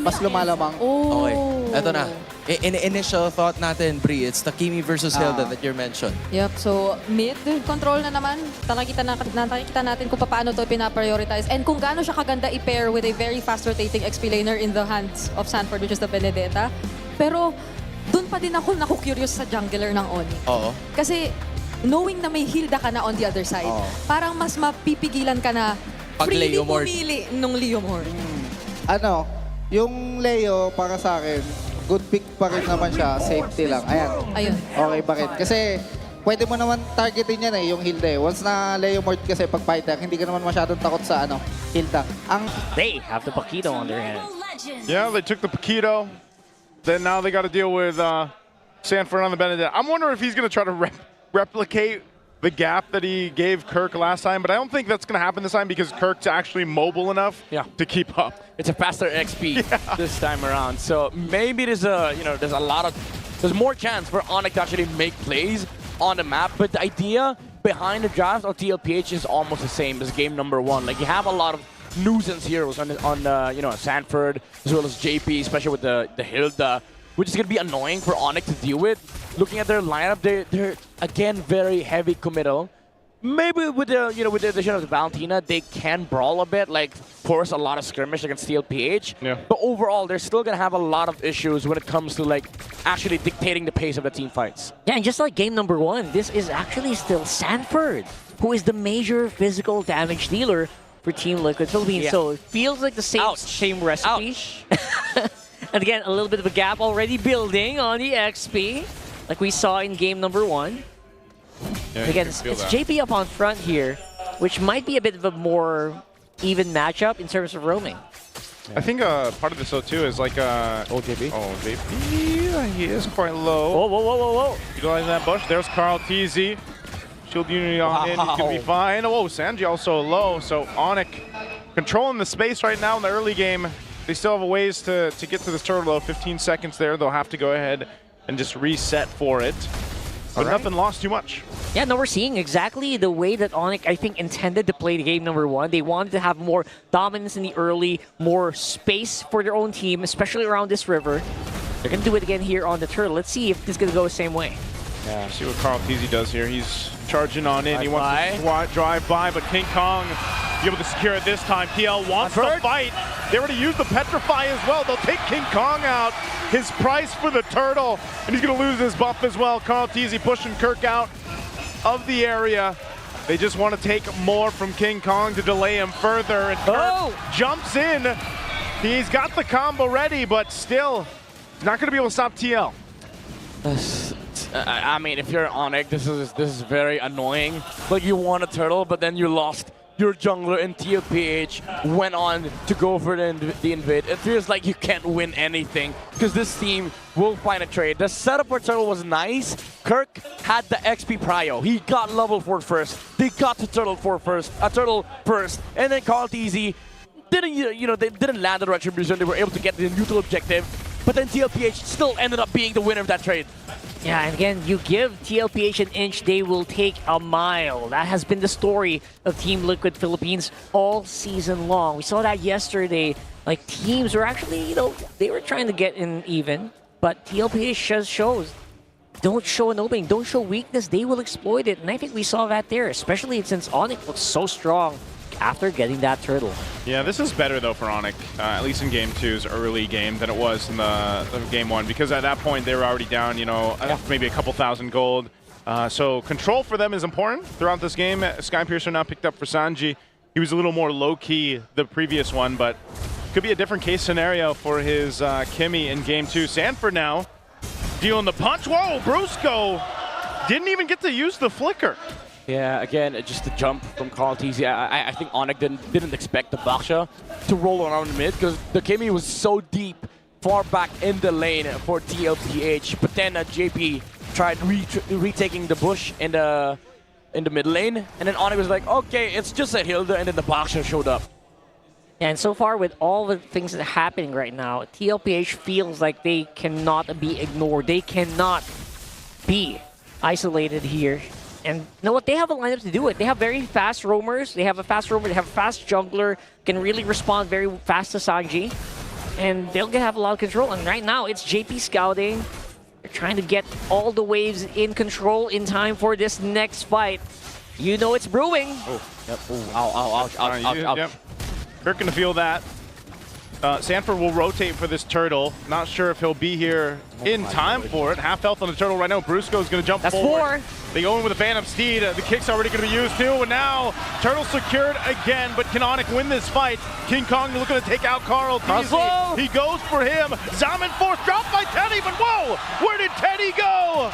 mas lumalamang. Okay, eto na. Initial thought natin, Bri, it's Takimi versus Hilda that you mentioned. Yep, so mid control na naman. Nakikita natin kung paano to pinaprioritize and kung gaano siya kaganda i-pair with a very fast rotating XP laner in the hands of Sanford, which is the Benedetta. Pero dun pa din ako naku-curious sa jungler ng ONIC. Oo. Kasi knowing na may Hilda ka na on the other side, parang mas mapipigilan ka na freely pumili nung Leomord. Yung Leo para sa akin, good pick pa rin naman siya, safety lang. Ayun. Okay pa rin. Kasi pwede mo naman targetin yan yung Hilda. Once na Leomord kasi pag fighter, hindi ka naman masyadong takot sa Hilda. They have the Paquito on their hand. Yeah, they took the Paquito. Then now they got to deal with Sanford on the Benedetta. I'm wondering if he's going to try to replicate the gap that he gave Kirk last time, but I don't think that's going to happen this time because Kirk's actually mobile enough to keep up. It's a faster XP this time around, so maybe there's more chance for ONIC to actually make plays on the map, but the idea behind the draft of TLPH is almost the same as game number 1. Like, you have a lot of nuisance heroes on Sanford as well as JP, especially with the Hilda, which is going to be annoying for ONIC to deal with. Looking at their lineup, they're again very heavy committal. Maybe with the with the addition of the Valentina, they can brawl a bit, like force a lot of skirmish against TLPH. Yeah. But overall, they're still gonna have a lot of issues when it comes to like actually dictating the pace of the team fights. Yeah, and just like game number 1, this is actually still Sanford, who is the major physical damage dealer for Team Liquid Philippines. Yeah. So it feels like the same recipe. And again, a little bit of a gap already building on the XP, like we saw in game number 1. Yeah, again, it's JP up on front here, which might be a bit of a more even matchup in terms of roaming. I think part of this though too is like JP. Oh, JP, he is quite low. Whoa. Utilizing that bush. There's Carl TZ. Shield unity on in, he's gonna be fine. Whoa, Sanji also low. So ONIC controlling the space right now in the early game. They still have a ways to get to this turtle though. 15 seconds there. They'll have to go ahead and just reset for it. But nothing lost too much. Yeah, no, we're seeing exactly the way that ONIC, I think, intended to play the game number 1. They wanted to have more dominance in the early, more space for their own team, especially around this river. They're going to do it again here on the turtle. Let's see if this is going to go the same way. Yeah, see what Carl TZ does here. He's charging on in. He wants to drive by, but King Kong be able to secure it this time. PL wants to fight. They already used the Petrify as well. They'll take King Kong out. His price for the turtle, and he's going to lose his buff as well. Carl TZ pushing Kirk out of the area. They just want to take more from King Kong to delay him further, and Kirk jumps in. He's got the combo ready, but still, he's not going to be able to stop TL. I mean, if you're ONIC, this is very annoying. Like, you won a turtle, but then you lost your jungler, and TLPH went on to go for the invade. It feels like you can't win anything because this team will find a trade. The setup for turtle was nice. Kirk had the XP prio. He got level 4 first. They got to turtle first, and then Carl TZ didn't, they didn't land the retribution. They were able to get the neutral objective, but then TLPH still ended up being the winner of that trade. Yeah, and again, you give TLPH an inch, they will take a mile. That has been the story of Team Liquid Philippines all season long. We saw that yesterday. Like, teams were actually, they were trying to get in even, but TLPH just shows, don't show an opening, don't show weakness, they will exploit it. And I think we saw that there, especially since ONIC looks so strong after getting that turtle. Yeah, this is better though for ONIC, at least in game 2's early game than it was in the game 1, because at that point they were already down, maybe a couple thousand gold. So control for them is important throughout this game. Skypiercer now picked up for Sanji. He was a little more low-key the previous one, but could be a different case scenario for his Kimmy in game 2. Sanford now dealing the punch. Whoa, Brusco didn't even get to use the flicker. Yeah, again, just a jump from Carl TZ. I think ONIC didn't expect the Baksha to roll around mid because the Kimmy was so deep, far back in the lane for TLPH. But then JP tried retaking the bush in the mid lane, and then ONIC was like, okay, it's just a Hilda, and then the Baksha showed up. And so far, with all the things that are happening right now, TLPH feels like they cannot be ignored. They cannot be isolated here. And you know what? They have a lineup to do it. They have very fast roamers. They have a fast roamer. They have a fast jungler. Can really respond very fast to Sanji. and they'll have a lot of control. And right now, it's JP scouting. They're trying to get all the waves in control in time for this next fight. You know it's brewing. Oh, yep. Ooh, ow, ouch. Yep. Kirk gonna feel that. Sanford will rotate for this turtle. Not sure if he'll be here in time for it. Half health on the turtle right now. Brusco's going to jump forward. 4. They go in with a Phantom Steed. The kick's already going to be used too. And now Turtle secured again. But can ONIC win this fight? King Kong looking to take out Carl Teasy. He goes for him. Zaman force dropped by Teddy. But whoa! Where did Teddy go?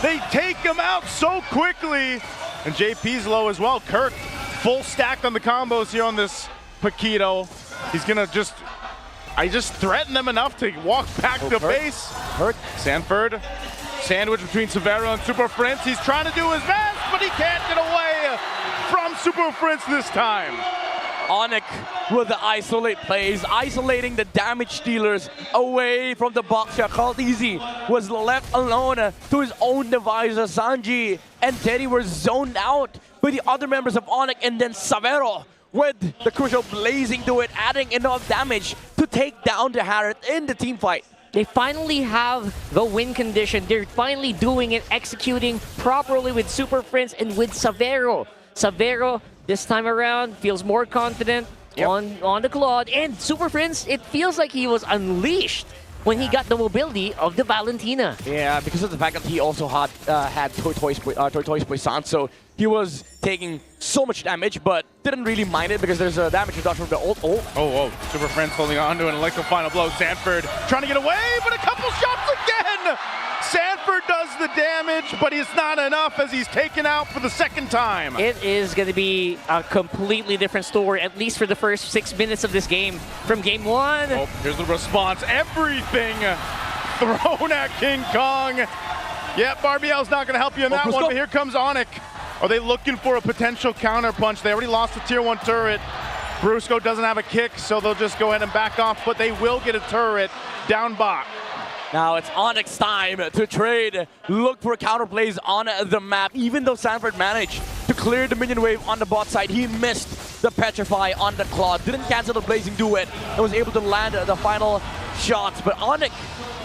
They take him out so quickly. And JP's low as well. Kirk full stacked on the combos here on this Paquito. He's gonna I just threatened them enough to walk back to base. Sanford, sandwich between Severo and Super Prince. He's trying to do his best, but he can't get away from Super Prince this time. ONIC with the isolate plays, isolating the damage dealers away from the box here. Carl Teasy was left alone to his own devices. Sanji and Teddy were zoned out by the other members of ONIC, and then Severo with the crucial blazing to it, adding enough damage to take down the Harriet in the team fight. They finally have the win condition. They're finally doing it, executing properly with Super Prince and with Severo. Severo, this time around, feels more confident on the Claude. And Super Prince, it feels like he was unleashed when he got the mobility of the Valentina. Yeah, because of the fact that he also had Tortoise Poisson, so he was taking so much damage, but didn't really mind it because there's a damage reduction from the ult. Oh, Super Friends holding on to an electro final blow. Sanford trying to get away, but a couple shots again! Sanford does the damage, but it's not enough as he's taken out for the second time. It is going to be a completely different story, at least for the first 6 minutes of this game from game 1. Oh, here's the response. Everything thrown at King Kong. Yeah, Barbiel's not going to help you in that one, but here comes ONIC. Are they looking for a potential counter punch? They already lost the tier 1 turret. Brusco doesn't have a kick, so they'll just go ahead and back off, but they will get a turret down bot. Now it's ONIC's time to trade, look for counter plays on the map. Even though Sanford managed to clear the minion wave on the bot side, he missed the Petrify on the Claw, didn't cancel the Blazing Duet, and was able to land the final shots. But ONIC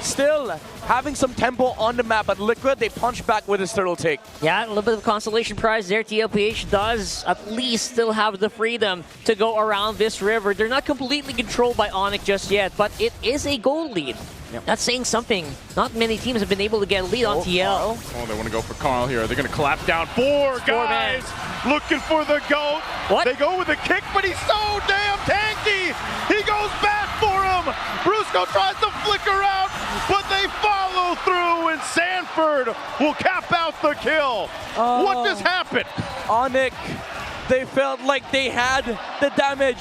still having some tempo on the map, but Liquid, they punch back with his turtle take. Yeah, a little bit of consolation prize there. TLPH does at least still have the freedom to go around this river. They're not completely controlled by ONIC just yet, but it is a goal lead. Yep. That's saying something. Not many teams have been able to get a lead on TL. Oh, they want to go for Carl here. They're going to collapse down. Four guys looking for the GOAT. What? They go with the kick, but he's so damn tanky. He goes back for him. Brusco tries to flicker out, but they follow through, and Sanford will cap out the kill. What just happened? ONIC, they felt like they had the damage.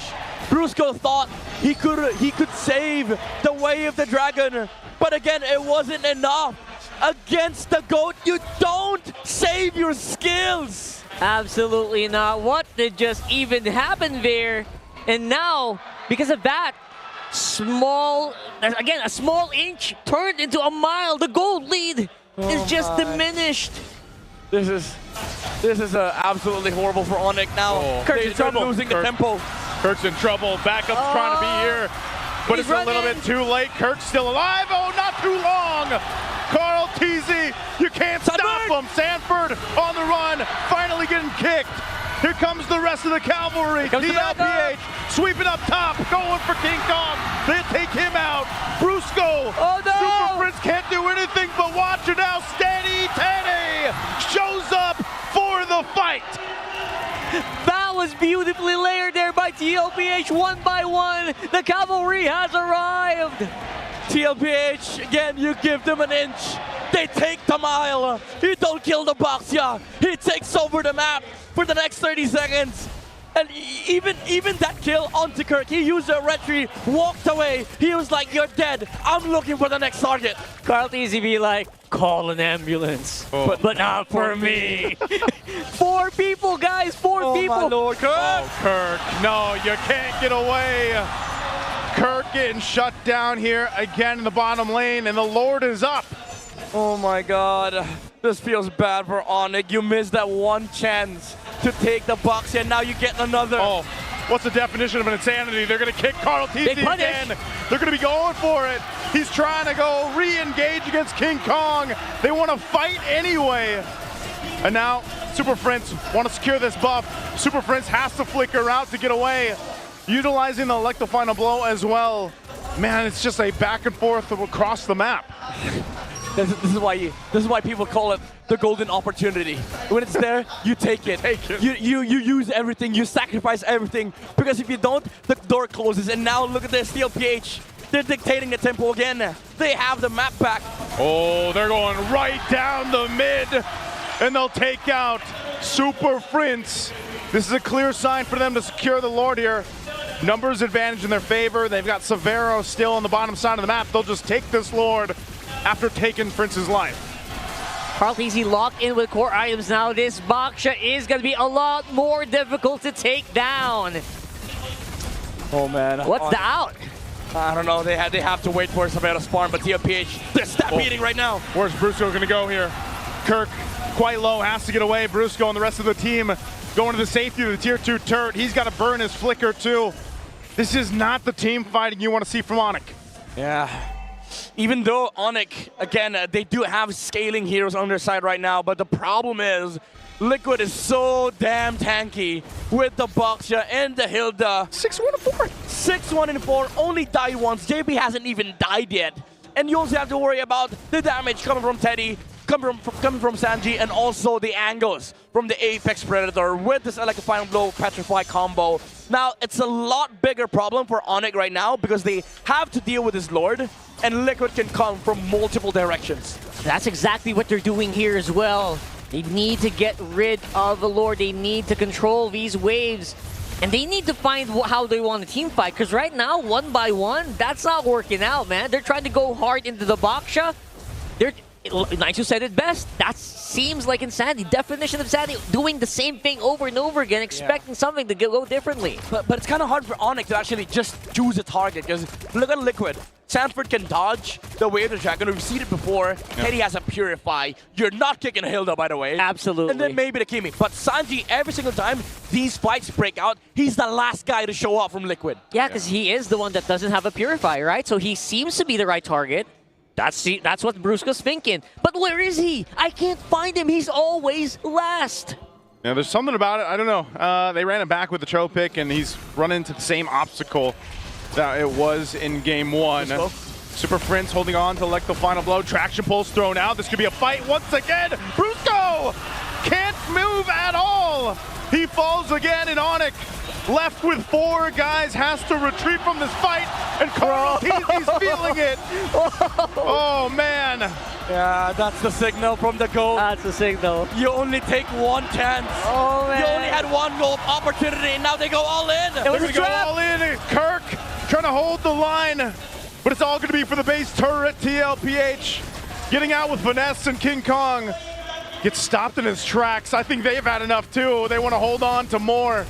Brusco thought he could save the way of the dragon, but again, it wasn't enough. Against the GOAT, you don't save your skills. Absolutely not. What did just even happen there? And now, because of that, a small inch turned into a mile. The gold lead is just diminished. This is absolutely horrible for ONIC now. They're losing the tempo. Kirk's in trouble. Backup's trying to be here, but it's a little bit too late. Kirk's still alive. Oh, not too long. Carl Teasy, you can't stop him. Sanford on the run, finally getting kicked. Here comes the rest of the cavalry. TLPH sweeping up top, going for King Kong. They take him out. Brusco, Super Prince can't do anything but watch it now. Steady Teddy shows up for the fight. That was beautifully layered there by TLPH, 1 by 1. The cavalry has arrived. TLPH, again, you give them an inch. They take the mile. He don't kill the box, yeah. He takes over the map for the next 30 seconds. And even that kill onto Kirk, he used a retreat, walked away. He was like, you're dead. I'm looking for the next target. Carl Teasy be like, call an ambulance. But not for me. 4 people, guys, 4 people. My Lord, Kirk. Oh, Kirk, no, you can't get away. Kirk getting shut down here again in the bottom lane, and the Lord is up. Oh my God, this feels bad for ONIC. You missed that one chance to take the box, and now you get another. What's the definition of an insanity? They're going to kick Carl Big TZ punish. again. They're going to be going for it. He's trying to go re-engage against King Kong. They want to fight anyway. And now Super Prince want to secure this buff. Super Prince has to flicker out to get away, utilizing the Electro Final Blow as well. Man, it's just a back and forth across the map. This is why people call it the golden opportunity. When it's there, you take it. You use everything, you sacrifice everything. Because if you don't, the door closes. And now look at this, TLPH. They're dictating the tempo again. They have the map back. Oh, they're going right down the mid. And they'll take out Super Prince. This is a clear sign for them to secure the Lord here. Numbers advantage in their favor. They've got Severo still on the bottom side of the map. They'll just take this Lord after taking Prince's life. Carl TZ locked in with core items now. This Baksha is going to be a lot more difficult to take down. Oh man. What's the out? I don't know. They have to wait for Severo to spawn, but TLPH, they're stampeding right now. Where's Brusco going to go here? Kirk quite low, has to get away. Brusco and the rest of the team going to the safety of the tier 2 turret. He's got to burn his flicker too. This is not the team fighting you want to see from ONIC. Yeah. Even though ONIC, again, they do have scaling heroes on their side right now, but the problem is Liquid is so damn tanky with the Baksha and the Hilda. 6-1-4. 6-1-4, only died once. JB hasn't even died yet. And you also have to worry about the damage coming from Teddy, coming from Sanji, and also the angles from the Apex Predator with this Electrifying Blow Petrify combo. Now, it's a lot bigger problem for ONIC right now because they have to deal with this Lord, and Liquid can come from multiple directions. That's exactly what they're doing here as well. They need to get rid of the Lord. They need to control these waves. And they need to find how they want to team fight. Because right now, 1 by 1, that's not working out, man. They're trying to go hard into the Baksha. Naisu said it best. That seems like insanity. Definition of insanity. Doing the same thing over and over again, expecting something to go differently. But it's kind of hard for ONIC to actually just choose a target. Because look at Liquid. Sanford can dodge the Wave of Dragon. We've seen it before. Teddy has a Purify. You're not kicking Hilda, by the way. Absolutely. And then maybe the Kimi. But Sanji, every single time these fights break out, he's the last guy to show up from Liquid. Yeah, because he is the one that doesn't have a Purify, right? So he seems to be the right target. That's what Brusco's thinking. But where is he? I can't find him. He's always last. Yeah, there's something about it. I don't know. They ran it back with the Cho pick, and he's run into the same obstacle that it was in game 1. Super Prince holding on to Electro Final Blow. Traction Pulse thrown out. This could be a fight once again. Brusco can't move at all. He falls again, and ONIC left with 4 guys has to retreat from this fight, and Carl TZ's feeling it. Oh, man. Yeah, that's the signal from the GOAT. That's the signal. You only take one chance. Oh, man. You only had one goal opportunity, and now they go all in. It was They're a going to go trap. all in. Kirk trying to hold the line, but it's all going to be for the base turret. TLPH getting out with finesse, and King Kong gets stopped in his tracks. I think they've had enough too. They want to hold on to more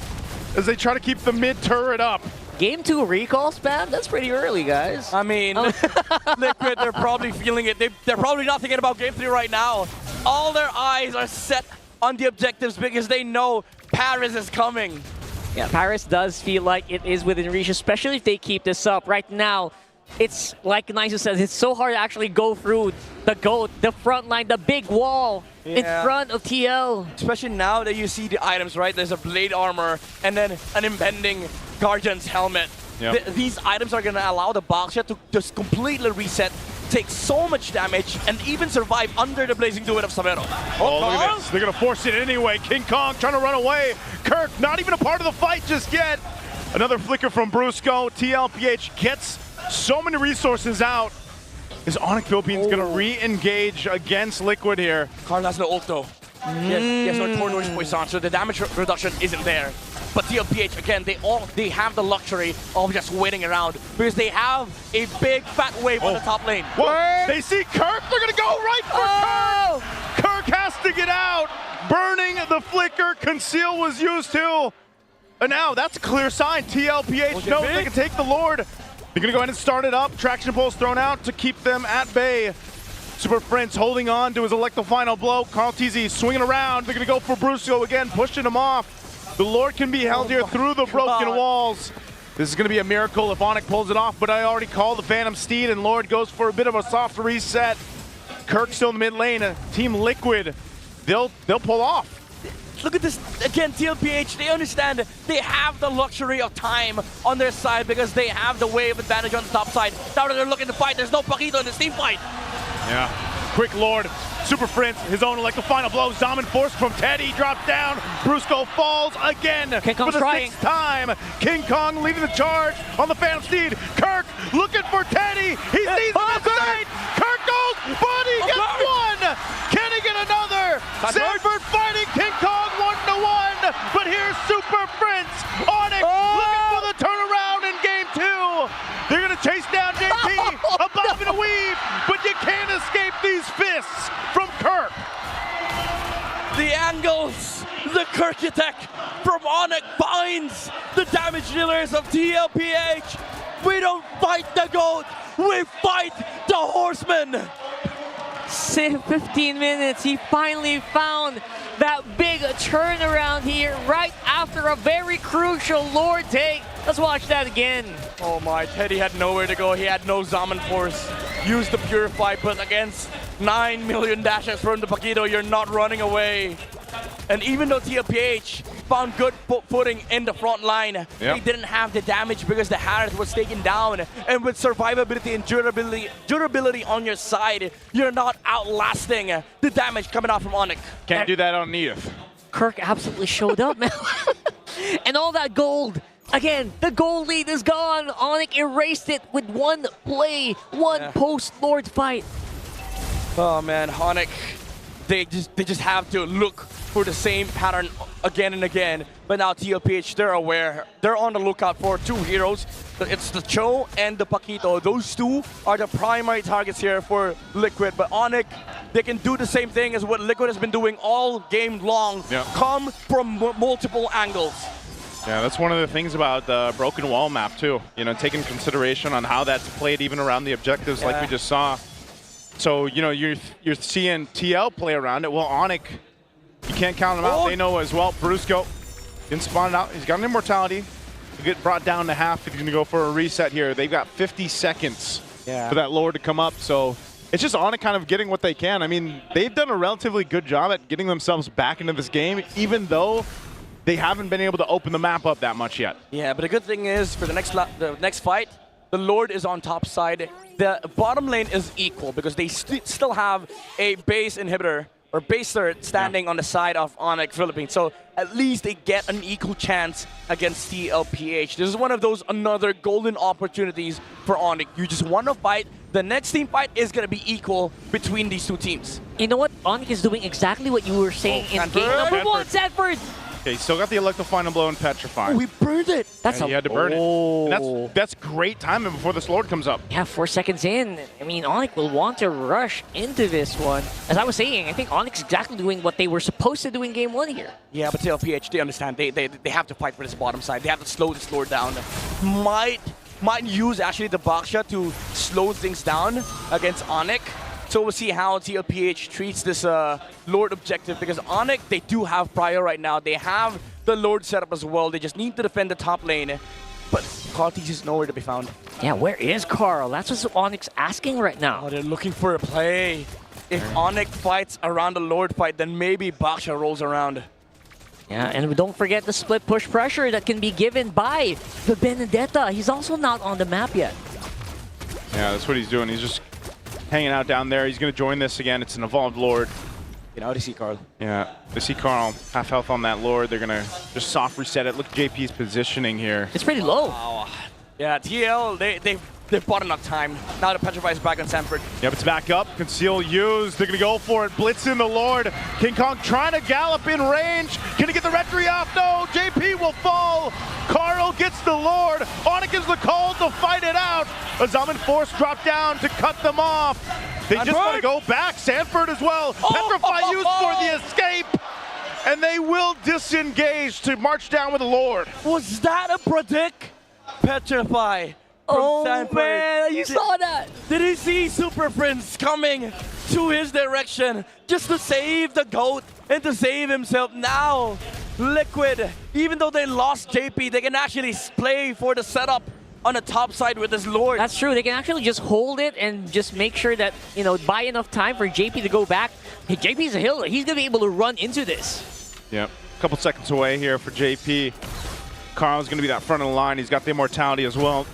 as they try to keep the mid turret up. Game 2 recall spam? That's pretty early, guys. I mean, Liquid, they're probably feeling it. They're probably not thinking about game 3 right now. All their eyes are set on the objectives because they know Paris is coming. Yeah, Paris does feel like it is within reach, especially if they keep this up. Right now, it's like Naisu says, it's so hard to actually go through the GOAT, the front line, the big wall in front of TL. Especially now that you see the items, right? There's a blade armor and then an impending Guardian's helmet. Yep. These items are going to allow the Baksha to just completely reset, take so much damage, and even survive under the blazing duet of Severo. Oh, look at this. They're going to force it anyway. King Kong trying to run away. Kirk not even a part of the fight just yet. Another flicker from Brusco. TLPH gets so many resources out. Is ONIC Philippines going to re-engage against Liquid here? Carl has no ult though. He has no Tornoise Poison, so the damage reduction isn't there. But TLPH, again, they have the luxury of just waiting around because they have a big fat wave on the top lane. Whoa. They see Kirk. They're going to go right for Kirk. Kirk has to get out. Burning the flicker. Conceal was used too. And now that's a clear sign. TLPH knows they can take the Lord. They're going to go ahead and start it up. Traction Pulse thrown out to keep them at bay. Super Prince holding on to his Electro Final Blow. Carl TZ swinging around. They're going to go for Brusco again, pushing him off. The Lord can be held here through the broken walls. This is going to be a miracle if ONIC pulls it off, but I already called the Phantom Steed, and Lord goes for a bit of a soft reset. Kirk still in the mid lane. Team Liquid, they'll pull off. Look at this again, TLPH. They understand they have the luxury of time on their side because they have the wave advantage on the top side. Now that they're looking to fight, there's no Paquito in this team fight. Yeah. Quick Lord, Super Prince, his own like the final blow. Dominant force from Teddy drops down. Brusco falls again King Kong's for the trying. 6th time. King Kong leading the charge on the Phantom Steed. Kirk looking for Teddy. He sees the mistake. Kirk goes, but he gets one. Can he get another? Sanford fighting King Kong 1-1. But here's Super Prince. ONIC looking for the turnaround in game 2. They're going to chase down JP. A bob and a weave. But you can't escape these fists from Kirk. The angles, the Kirk attack from ONIC finds the damage dealers of TLPH. We don't fight the goat, we fight the horseman. 15 minutes, he finally found that big turnaround here right after a very crucial Lord take. Let's watch that again. Oh my, Teddy had nowhere to go. He had no Zaman Force. Used the Purify, but against 9 million dashes from the Paquito, you're not running away. And even though TLPH found good footing in the front line, they didn't have the damage because the Harris was taken down. And with survivability and durability on your side, you're not outlasting the damage coming out from ONIC. Can't do that on Edith. Kirk absolutely showed up, man. And all that gold. Again, the gold lead is gone. ONIC erased it with one play, one post-Lord fight. Oh man, ONIC, they just have to look for the same pattern again and again. But now TLPH, they're aware. They're on the lookout for 2 heroes. It's the Cho and the Paquito. Those 2 are the primary targets here for Liquid. But ONIC, they can do the same thing as what Liquid has been doing all game long. Come from multiple angles. Yeah, that's one of the things about the broken wall map too. You know, taking consideration on how that's played even around the objectives like we just saw. So, you know, you're seeing TL play around it. Well, ONIC, you can't count them out. They know as well. Brusco didn't spawn it out. He's got an immortality. He'll get brought down to half if he's gonna go for a reset here. They've got 50 seconds for that Lord to come up. So it's just ONIC kind of getting what they can. I mean, they've done a relatively good job at getting themselves back into this game, even though they haven't been able to open the map up that much yet. Yeah, but the good thing is for the next fight, the Lord is on top side. The bottom lane is equal because they still have a base inhibitor or base third standing on the side of ONIC Philippines. So at least they get an equal chance against TLPH. This is one of those another golden opportunities for ONIC. You just want to fight. The next team fight is going to be equal between these 2 teams. You know what? ONIC is doing exactly what you were saying in game number 1, Sanford. Okay, still got the Electro Final Blow and Petrify. Oh, we burned it. That's he had to burn it. And that's great timing before this Lord comes up. Yeah, 4 seconds in. I mean, ONIC will want to rush into this one. As I was saying, I think ONIC is exactly doing what they were supposed to do in game 1 here. Yeah, but TLPH, they understand. They have to fight for this bottom side. They have to slow this Lord down. Might use actually the Baksha to slow things down against ONIC. So we'll see how TLPH treats this Lord objective because ONIC, they do have prior right now. They have the Lord setup as well. They just need to defend the top lane. But Carl is nowhere to be found. Yeah, where is Carl? That's what ONIC's asking right now. Oh, they're looking for a play. If ONIC fights around the Lord fight, then maybe Baksha rolls around. Yeah, and don't forget the split push pressure that can be given by the Benedetta. He's also not on the map yet. Yeah, that's what he's doing. He's just hanging out down there. He's going to join this again. It's an evolved Lord. You know, to see Carl. Yeah, they see Carl. Half health on that Lord. They're going to just soft reset it. Look at JP's positioning here. It's pretty low. Wow. Yeah, TL, they've bought enough time. Now the Petrify is back on Sanford. Yep, it's back up. Conceal used. They're going to go for it. Blitzing the Lord. King Kong trying to gallop in range. Can he get the retry off? No, JP will fall. Carl gets the Lord. ONIC is the call to fight it out. A Zaman Force dropped down to cut them off. They just want to go back. Sanford as well. Petrify used for the escape. And they will disengage to march down with the Lord. Was that a predict? Petrify. Oh Sanford. man, you saw that. Did he see Super Prince coming to his direction just to save the GOAT and to save himself? Now Liquid, even though they lost JP, they can actually play for the setup on the top side with this Lord. That's true. They can actually just hold it and just make sure that, you know, buy enough time for JP to go back. Hey, JP's a healer. He's going to be able to run into this. Yep. A couple seconds away here for JP. Carl's going to be that front of the line. He's got the immortality as well.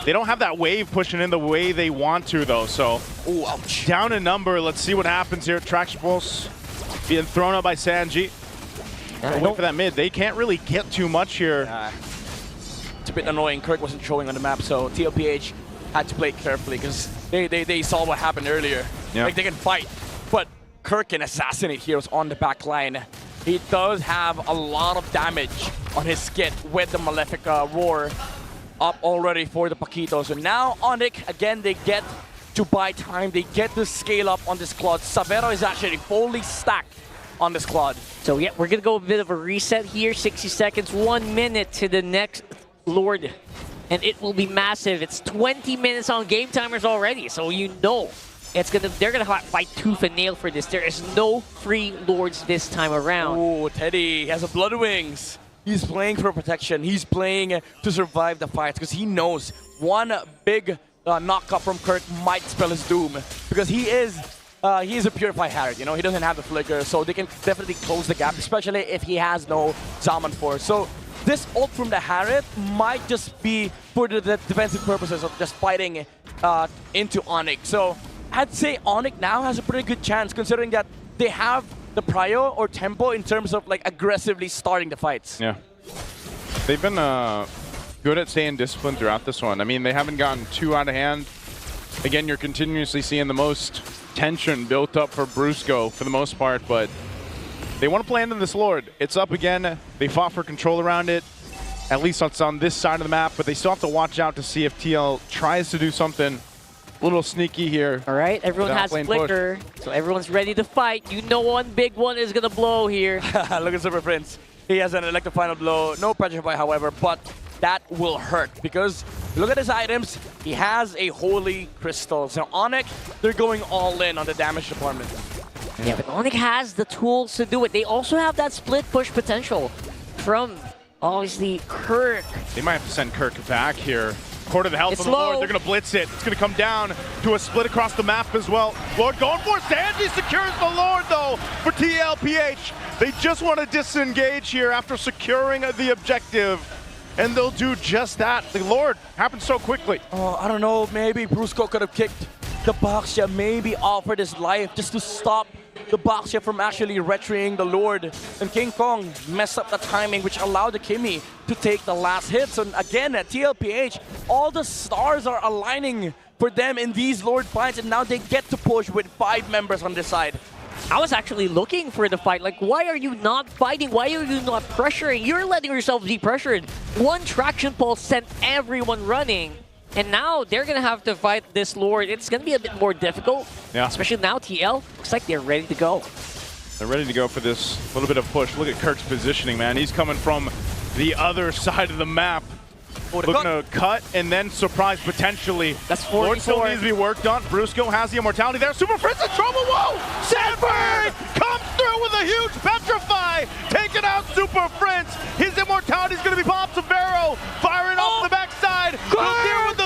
They don't have that wave pushing in the way they want to, though, so... Ooh, ouch. Down a number. Let's see what happens here. Traction Pulse being thrown out by Sanji. Wait for that mid. They can't really get too much here. It's a bit annoying. Kirk wasn't showing on the map, so TLPH had to play carefully because they saw what happened earlier. Yeah. Like, they can fight, but Kirk can assassinate heroes on the back line. He does have a lot of damage on his skit with the Malefic Roar up already for the Paquito. So now ONIC, again, they get to buy time. They get to scale up on this Claude. Savero is actually fully stacked on this Claude. So yeah, we're going to go a bit of a reset here. 60 seconds, 1 minute to the next Lord. And it will be massive. It's 20 minutes on game timers already. So you know they're gonna fight tooth and nail for this. There is no free Lords this time around. Oh, Teddy has a Blood Wings. He's playing for protection. He's playing to survive the fights because he knows one big knockup from Kirk might spell his doom because he is a purified Harriet. You know, he doesn't have the flicker, so they can definitely close the gap, especially if he has no Zaman Force. So this ult from the Harriet might just be for the defensive purposes of just fighting into ONIC. So I'd say ONIC now has a pretty good chance considering that they have the prio or tempo in terms of like aggressively starting the fights. Yeah. They've been good at staying disciplined throughout this one. I mean, they haven't gotten too out of hand. Again, you're continuously seeing the most tension built up for Brusco for the most part, but they want to play into this Lord. It's up again. They fought for control around it. At least it's on this side of the map, but they still have to watch out to see if TL tries to do something a little sneaky here. All right, everyone has flicker, so everyone's ready to fight. You know one big one is going to blow here. Look at Super Prince. He has an electric final blow. No Petrify, however, but that will hurt because look at his items. He has a Holy Crystal. So ONIC, they're going all in on the damage department. Yeah, but ONIC has the tools to do it. They also have that split push potential from, obviously, Kirk. They might have to send Kirk back here. Quarter the health It's of the Lord. low. They're going to blitz it. It's going to come down to a split across the map as well. Lord going for it. Sanji secures the Lord, though, for TLPH. They just want to disengage here after securing the objective. And they'll do just that. The Lord happened so quickly. Oh, I don't know. Maybe Brusco could have kicked the Baxia, maybe offered his life just to stop the Baxia from actually retrieving the Lord. And King Kong messed up the timing, which allowed the Kimi to take the last hits. And again, at TLPH, all the stars are aligning for them in these Lord fights, and now they get to push with 5 members on this side. I was actually looking for the fight. Like, why are you not fighting? Why are you not pressuring? You're letting yourself be pressured. One traction pulse sent everyone running. And now they're going to have to fight this Lord. It's going to be a bit more difficult. Yeah. Especially now TL. Looks like they're ready to go. They're ready to go for this little bit of push. Look at Kirk's positioning, man. He's coming from the other side of the map. Looking to cut and then surprise potentially. That's 44. Lord still needs to be worked on. Brusco has the immortality there. Super Fritz in trouble. Whoa! Sanford comes through with a huge petrify, taking out Super Fritz. His immortality is going to be popped. Savero firing off the backside. He'll deal with